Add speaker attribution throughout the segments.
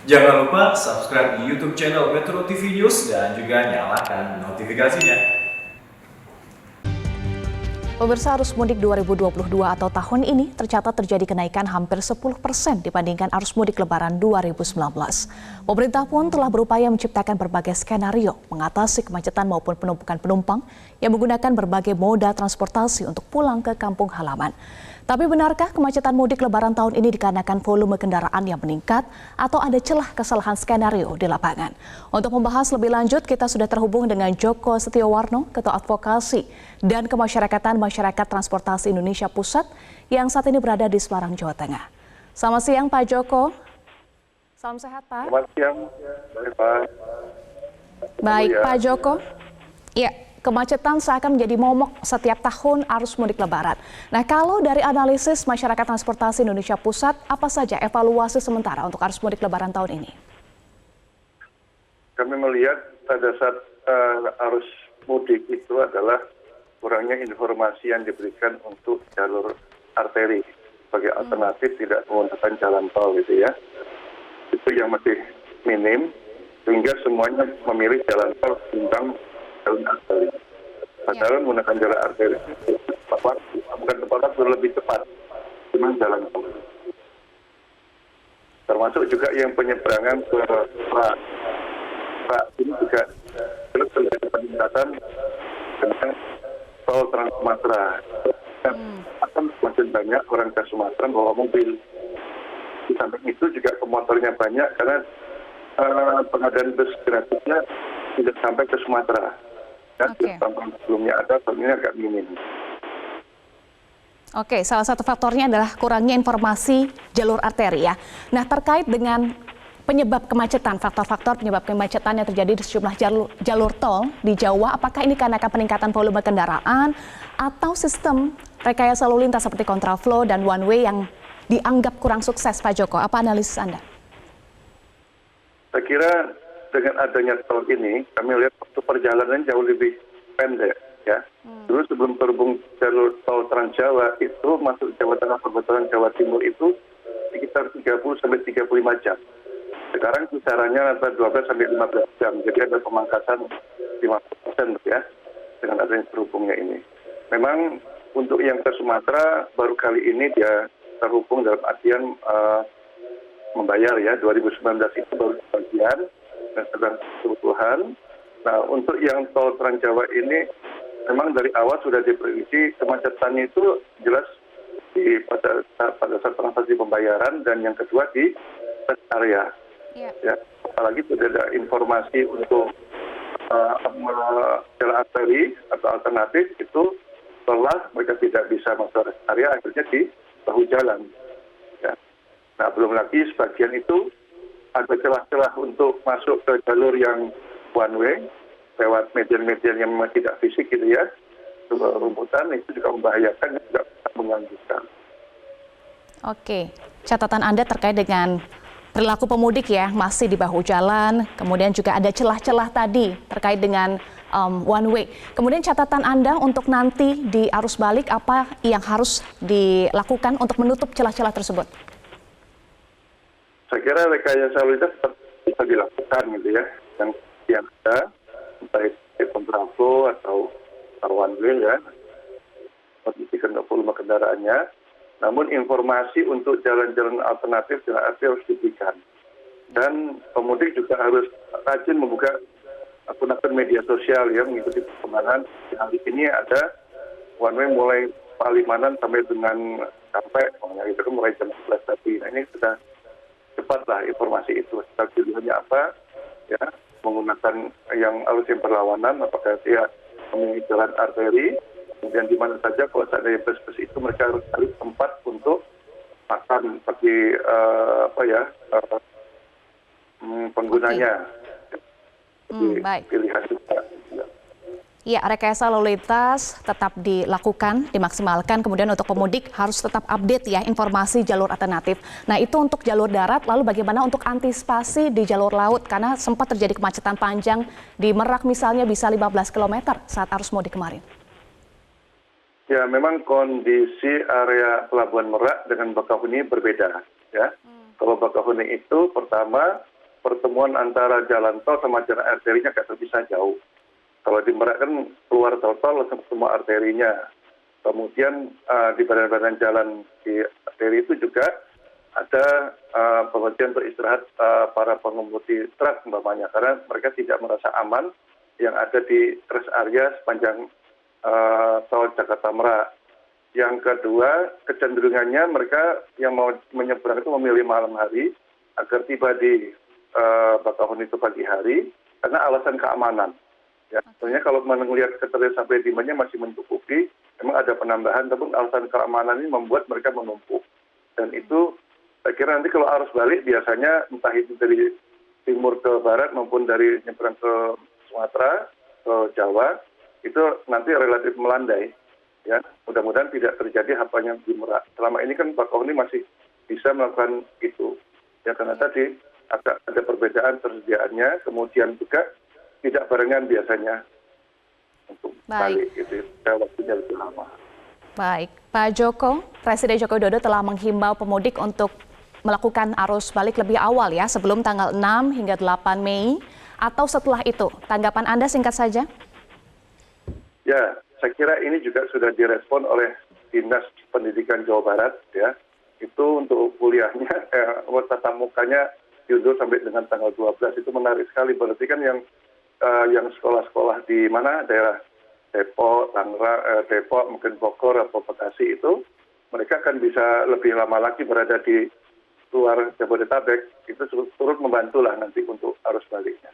Speaker 1: Jangan lupa subscribe di YouTube channel Metro TV News dan juga nyalakan notifikasinya.
Speaker 2: Pemirsa, arus mudik 2022 atau tahun ini tercatat terjadi kenaikan hampir 10% dibandingkan arus mudik lebaran 2019. Pemerintah pun telah berupaya menciptakan berbagai skenario mengatasi kemacetan maupun penumpukan penumpang yang menggunakan berbagai moda transportasi untuk pulang ke kampung halaman. Tapi benarkah kemacetan mudik lebaran tahun ini dikarenakan volume kendaraan yang meningkat atau ada celah kesalahan skenario di lapangan? Untuk membahas lebih lanjut, kita sudah terhubung dengan Joko Setiowarno, Ketua Advokasi dan Kemasyarakatan Masyarakat Transportasi Indonesia Pusat yang saat ini berada di Semarang, Jawa Tengah. Selamat siang Pak Joko. Salam sehat Pak.
Speaker 3: Selamat siang, Pak.
Speaker 2: Baik Pak Joko. Ya, kemacetan seakan menjadi momok setiap tahun arus mudik lebaran. Nah, kalau dari analisis Masyarakat Transportasi Indonesia Pusat, apa saja evaluasi sementara untuk arus mudik lebaran tahun ini?
Speaker 3: Kami melihat pada saat arus mudik itu adalah kurangnya informasi yang diberikan untuk jalur arteri sebagai alternatif tidak menggunakan jalan tol gitu ya. Itu yang masih minim, sehingga semuanya memilih jalan tol ketimbang jalan arteri. Padahal menggunakan jalan arteri bukan tepat waktu, lebih cepat dengan jalan tol. Termasuk juga yang penyeberangan ke Pak ini juga terus terjadi peningkatan dengan tol Trans Sumatera. Akan semakin banyak orang ke Sumatera bawa mobil. Di samping itu juga pemotornya banyak karena pengadaan bus gratisnya tidak sampai ke Sumatera. Dan tahun sebelumnya ada, tahun ini agak minim.
Speaker 2: Oke, salah satu faktornya adalah kurangnya informasi jalur arteri ya. Nah, terkait dengan penyebab kemacetan, faktor-faktor penyebab kemacetan yang terjadi di sejumlah jalur tol di Jawa, apakah ini karena peningkatan volume kendaraan atau sistem rekayasa lalu lintas seperti kontraflow dan one way yang dianggap kurang sukses, Pak Joko? Apa analisis Anda?
Speaker 3: Saya kira dengan adanya tol ini, kami lihat waktu perjalanan jauh lebih pendek, ya. Dulu sebelum terhubung jalur tol Trans Jawa itu masuk Jawa Tengah, perbatasan Jawa Timur itu sekitar 30 sampai 35 jam. Sekarang kisarannya antara 12 sampai 15 jam, jadi ada pemangkasan 50% ya dengan adanya terhubungnya ini. Memang untuk yang ke Sumatera baru kali ini dia terhubung dalam artian membayar ya, 2019 itu baru sebagian dan sedang kebutuhan. Nah, untuk yang tol Trans Jawa ini memang dari awal sudah diprediksi kemacetannya itu jelas pada saat transaksi pembayaran dan yang kedua di rest area. Ya, apalagi tidak ada informasi untuk jalan arteri atau alternatif itu setelah mereka tidak bisa masuk rest area akhirnya di bahu jalan. Ya. Nah, belum lagi sebagian itu ada celah-celah untuk masuk ke jalur yang one way lewat median-median yang memang tidak fisik gitu ya, rumputan itu juga membahayakan dan juga mengganggukan.
Speaker 2: Oke, catatan Anda terkait dengan perilaku pemudik ya, masih di bahu jalan, kemudian juga ada celah-celah tadi terkait dengan one way. Kemudian catatan Anda untuk nanti di arus balik, apa yang harus dilakukan untuk menutup celah-celah tersebut?
Speaker 3: Saya kira rekayasa lalu lintas tetap bisa dilakukan gitu ya, yang ada, entah itu kontraflow atau one way ya, kondisi volume kendaraannya. Namun informasi untuk jalan-jalan alternatif jalan arteri harus diberikan. Dan pemudik juga harus rajin membuka akun-akun media sosial ya, mengikuti perkembangan. Hari ini ada one way mulai Palimanan sampai dengan sampai itu kan mulai jam 11 tadi. Nah, ini sudah cepatlah informasi itu. Pilihannya apa? Ya, menggunakan yang arus yang berlawanan, apakah dia memilih jalan arteri, kemudian di mana saja kalau seandainya bus-bus itu mereka harus cari tempat untuk makan bagi penggunanya.
Speaker 2: Baik.
Speaker 3: Pilihan juga.
Speaker 2: Ya, rekayasa lalu lintas tetap dilakukan, dimaksimalkan. Kemudian untuk pemudik harus tetap update ya informasi jalur alternatif. Nah, itu untuk jalur darat. Lalu bagaimana untuk antisipasi di jalur laut? Karena sempat terjadi kemacetan panjang di Merak misalnya bisa 15 km saat arus mudik kemarin.
Speaker 3: Ya, memang kondisi area Pelabuhan Merak dengan Bakauheni berbeda. Ya, kalau Bakauheni itu pertama pertemuan antara jalan tol sama jalan arterinya nggak terpisah jauh. Kalau di Merak kan keluar tol langsung semua arterinya. Kemudian di badan-badan jalan di arteri itu juga ada penghentian untuk istirahat para pengemudi truk umpamanya, karena mereka tidak merasa aman yang ada di rest area sepanjang tol Jakarta Merak. Yang kedua, kecenderungannya mereka yang mau menyeberang itu memilih malam hari agar tiba di Bakauheni itu pagi hari karena alasan keamanan. Ya, sebenarnya kalau melihat ketersediaan sampai demandnya masih mencukupi, memang ada penambahan, tapi alasan keamanan ini membuat mereka menumpuk. Dan itu saya kira nanti kalau arus balik biasanya entah itu dari timur ke barat maupun dari nyebrang ke Sumatera, ke Jawa, itu nanti relatif melandai. Ya, mudah-mudahan tidak terjadi apa yang di Merak. Selama ini kan Bakauheni masih bisa melakukan itu. Ya, karena tadi ada perbedaan tersediaannya, kemudian juga tidak barengan biasanya untuk balik gitu. Waktunya lebih lama.
Speaker 2: Baik, Pak Joko, Presiden Joko Widodo telah menghimbau pemudik untuk melakukan arus balik lebih awal ya, sebelum tanggal 6 hingga 8 Mei, atau setelah itu. Tanggapan Anda singkat saja?
Speaker 3: Ya, saya kira ini juga sudah direspon oleh Dinas Pendidikan Jawa Barat ya. Itu untuk kuliahnya, tatap mukanya diundur sampai dengan tanggal 12. Itu menarik sekali. Berarti kan yang sekolah-sekolah di mana daerah Depok, Tangerang, Depok, mungkin Bogor atau Bekasi itu, mereka akan bisa lebih lama lagi berada di luar Jabodetabek. Itu turut membantulah nanti untuk arus baliknya.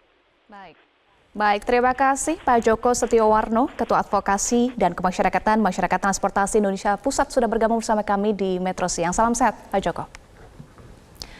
Speaker 2: Baik, terima kasih Pak Joko Setiowarno, Ketua Advokasi dan Kemasyarakatan Masyarakat Transportasi Indonesia Pusat sudah bergabung bersama kami di Metro Siang. Salam sehat, Pak Joko.